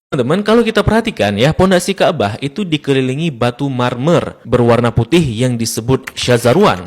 Teman-teman, kalau kita perhatikan ya, pondasi Ka'bah itu dikelilingi batu marmer berwarna putih yang disebut syazarwan.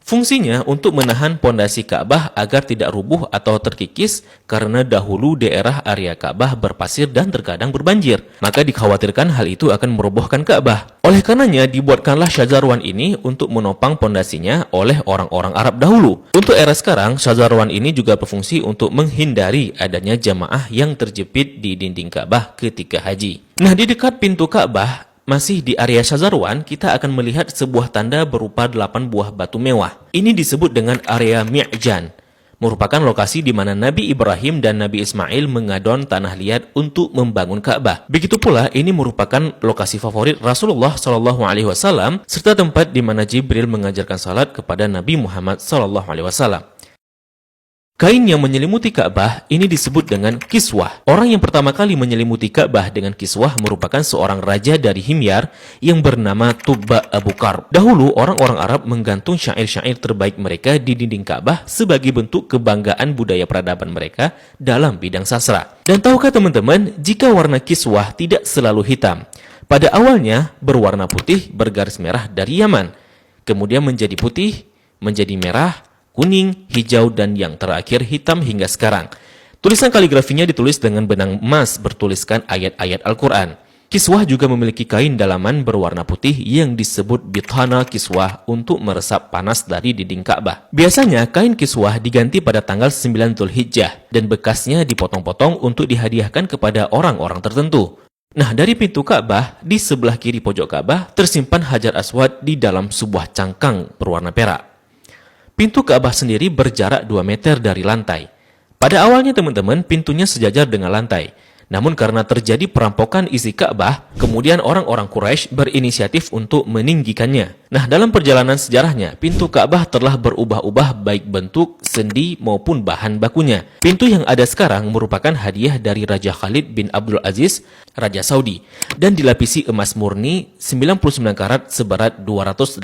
Fungsinya untuk menahan pondasi Ka'bah agar tidak rubuh atau terkikis karena dahulu daerah area Ka'bah berpasir dan terkadang berbanjir. Maka dikhawatirkan hal itu akan merobohkan Ka'bah. Oleh karenanya dibuatkanlah syazarwan ini untuk menopang pondasinya oleh orang-orang Arab dahulu. Untuk era sekarang, syazarwan ini juga berfungsi untuk menghindari adanya jamaah yang terjepit di dinding Ka'bah ketika haji. Nah, di dekat pintu Ka'bah, masih di area Syazarwan, kita akan melihat sebuah tanda berupa 8 buah batu mewah. Ini disebut dengan area Mi'jan, merupakan lokasi di mana Nabi Ibrahim dan Nabi Ismail mengadon tanah liat untuk membangun Ka'bah. Begitu pula, ini merupakan lokasi favorit Rasulullah SAW, serta tempat di mana Jibril mengajarkan salat kepada Nabi Muhammad SAW. Kain yang menyelimuti Ka'bah ini disebut dengan kiswah. Orang yang pertama kali menyelimuti Ka'bah dengan kiswah merupakan seorang raja dari Himyar yang bernama Tubba Abu Karb. Dahulu, orang-orang Arab menggantung syair-syair terbaik mereka di dinding Ka'bah sebagai bentuk kebanggaan budaya peradaban mereka dalam bidang sastra. Dan tahukah teman-teman, jika warna kiswah tidak selalu hitam, pada awalnya berwarna putih bergaris merah dari Yaman, kemudian menjadi putih, menjadi merah, kuning, hijau, dan yang terakhir hitam hingga sekarang. Tulisan kaligrafinya ditulis dengan benang emas bertuliskan ayat-ayat Al-Quran. Kiswah juga memiliki kain dalaman berwarna putih yang disebut bithana kiswah untuk meresap panas dari dinding Ka'bah. Biasanya kain kiswah diganti pada tanggal 9 Dzulhijjah dan bekasnya dipotong-potong untuk dihadiahkan kepada orang-orang tertentu. Nah, dari pintu Ka'bah, di sebelah kiri pojok Ka'bah tersimpan Hajar Aswad di dalam sebuah cangkang berwarna perak. Pintu Ka'bah sendiri berjarak 2 meter dari lantai. Pada awalnya teman-teman, pintunya sejajar dengan lantai. Namun karena terjadi perampokan isi Ka'bah, kemudian orang-orang Quraisy berinisiatif untuk meninggikannya. Nah, dalam perjalanan sejarahnya, pintu Ka'bah telah berubah-ubah baik bentuk, sendi, maupun bahan bakunya. Pintu yang ada sekarang merupakan hadiah dari Raja Khalid bin Abdul Aziz, Raja Saudi, dan dilapisi emas murni 99 karat seberat 280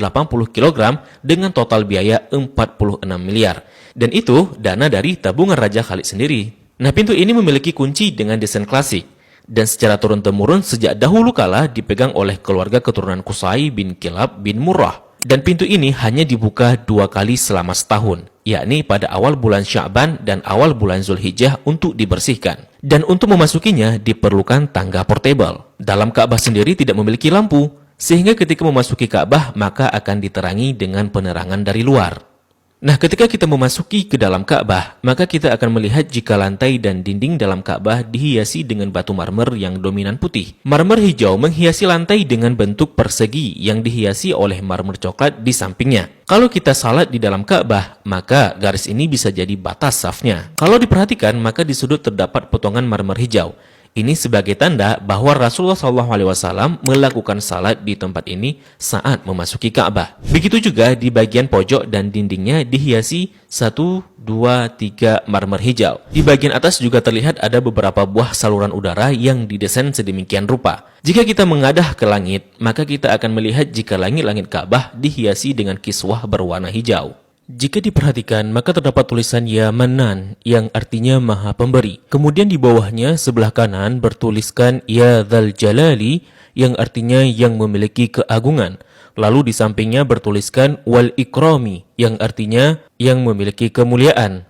kg dengan total biaya 46 miliar. Dan itu dana dari tabungan Raja Khalid sendiri. Nah, pintu ini memiliki kunci dengan desain klasik dan secara turun-temurun sejak dahulu kala dipegang oleh keluarga keturunan Qusay bin Kilab bin Murrah. Dan pintu ini hanya dibuka 2 kali selama setahun, yakni pada awal bulan Sya'ban dan awal bulan Zulhijjah untuk dibersihkan. Dan untuk memasukinya diperlukan tangga portable. Dalam Ka'bah sendiri tidak memiliki lampu, sehingga ketika memasuki Ka'bah maka akan diterangi dengan penerangan dari luar. Nah, ketika kita memasuki ke dalam Ka'bah, maka kita akan melihat jika lantai dan dinding dalam Ka'bah dihiasi dengan batu marmer yang dominan putih. Marmer hijau menghiasi lantai dengan bentuk persegi yang dihiasi oleh marmer coklat di sampingnya. Kalau kita salat di dalam Ka'bah, maka garis ini bisa jadi batas safnya. Kalau diperhatikan, maka di sudut terdapat potongan marmer hijau. Ini sebagai tanda bahwa Rasulullah SAW melakukan salat di tempat ini saat memasuki Ka'bah. Begitu juga di bagian pojok dan dindingnya dihiasi 1, 2, 3 marmer hijau. Di bagian atas juga terlihat ada beberapa buah saluran udara yang didesain sedemikian rupa. Jika kita mengadah ke langit, maka kita akan melihat jika langit-langit Ka'bah dihiasi dengan kiswah berwarna hijau. Jika diperhatikan, maka terdapat tulisan Ya Manan yang artinya Maha Pemberi. Kemudian di bawahnya sebelah kanan bertuliskan Ya Dzal Jalali yang artinya yang memiliki keagungan. Lalu di sampingnya bertuliskan Wal Ikrami yang artinya yang memiliki kemuliaan.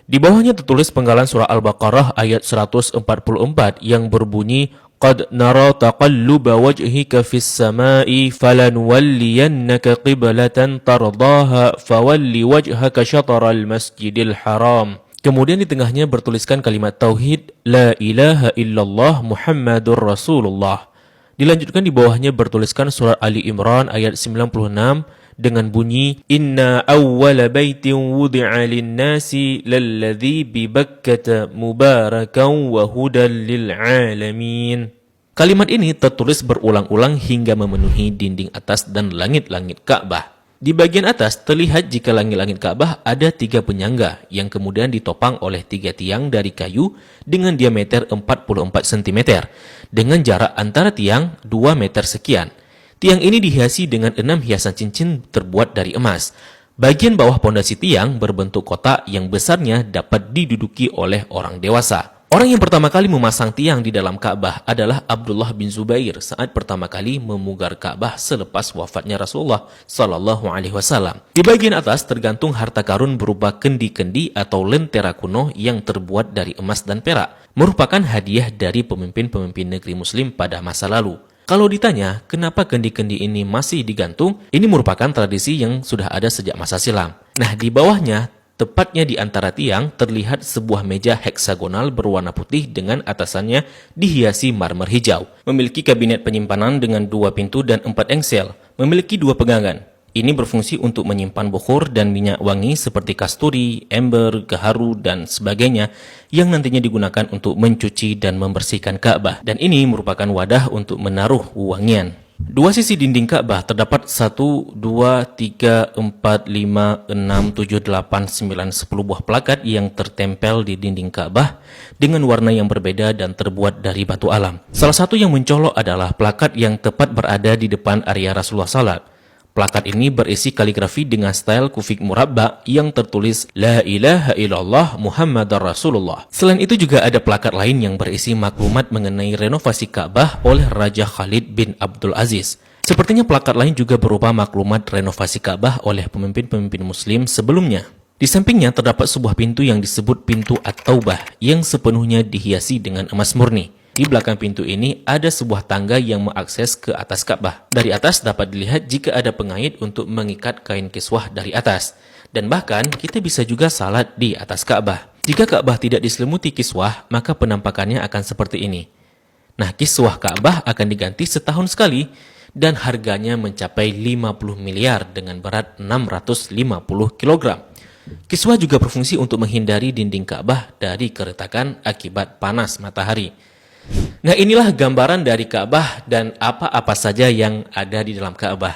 Di bawahnya tertulis penggalan surah Al-Baqarah ayat 144 yang berbunyi Qad nara taqalluba wajhika fis sama'i falanuwalliyannaka qiblatan tardaha fawalli wajhaka syatral masjidil haram. Kemudian di tengahnya bertuliskan kalimat tauhid La ilaha illallah Muhammadur Rasulullah. Dilanjutkan di bawahnya bertuliskan surah Ali Imran ayat 96 dengan bunyi Inna awwala baitin wudi'a lin-nasi lalladzi bi Bakkah mubarakan wa hudan lil alamin. Kalimat ini tertulis berulang-ulang hingga memenuhi dinding atas dan langit-langit Ka'bah. Di bagian atas terlihat jika langit-langit Ka'bah ada 3 penyangga yang kemudian ditopang oleh 3 tiang dari kayu dengan diameter 44 cm dengan jarak antara tiang 2 meter sekian. Tiang ini dihiasi dengan 6 hiasan cincin terbuat dari emas. Bagian bawah pondasi tiang berbentuk kotak yang besarnya dapat diduduki oleh orang dewasa. Orang yang pertama kali memasang tiang di dalam Ka'bah adalah Abdullah bin Zubair saat pertama kali memugar Ka'bah selepas wafatnya Rasulullah Sallallahu Alaihi Wasallam. Di bagian atas tergantung harta karun berupa kendi-kendi atau lentera kuno yang terbuat dari emas dan perak, merupakan hadiah dari pemimpin-pemimpin negeri Muslim pada masa lalu. Kalau ditanya, kenapa kendi-kendi ini masih digantung? Ini merupakan tradisi yang sudah ada sejak masa silam. Nah, di bawahnya, tepatnya di antara tiang, terlihat sebuah meja heksagonal berwarna putih dengan atasannya dihiasi marmer hijau. Memiliki kabinet penyimpanan dengan 2 pintu dan 4 engsel. Memiliki 2 pegangan. Ini berfungsi untuk menyimpan bukhur dan minyak wangi seperti kasturi, ember, gaharu, dan sebagainya yang nantinya digunakan untuk mencuci dan membersihkan Ka'bah. Dan ini merupakan wadah untuk menaruh wangian. 2 sisi dinding Ka'bah terdapat 1, 2, 3, 4, 5, 6, 7, 8, 9, 10 buah plakat yang tertempel di dinding Ka'bah dengan warna yang berbeda dan terbuat dari batu alam. Salah satu yang mencolok adalah plakat yang tepat berada di depan area Rasulullah SAW. Plakat ini berisi kaligrafi dengan style kufik murabba yang tertulis La ilaha illallah Muhammadar Rasulullah. Selain itu juga ada plakat lain yang berisi maklumat mengenai renovasi Ka'bah oleh Raja Khalid bin Abdul Aziz. Sepertinya plakat lain juga berupa maklumat renovasi Ka'bah oleh pemimpin-pemimpin Muslim sebelumnya. Di sampingnya terdapat sebuah pintu yang disebut pintu At-Taubah yang sepenuhnya dihiasi dengan emas murni. Di belakang pintu ini ada sebuah tangga yang mengakses ke atas Ka'bah. Dari atas dapat dilihat jika ada pengait untuk mengikat kain kiswah dari atas. Dan bahkan kita bisa juga salat di atas Ka'bah. Jika Ka'bah tidak diselimuti kiswah, maka penampakannya akan seperti ini. Nah, kiswah Ka'bah akan diganti setahun sekali dan harganya mencapai 50 miliar dengan berat 650 kg. Kiswah juga berfungsi untuk menghindari dinding Ka'bah dari keretakan akibat panas matahari. Nah, inilah gambaran dari Ka'bah dan apa-apa saja yang ada di dalam Ka'bah.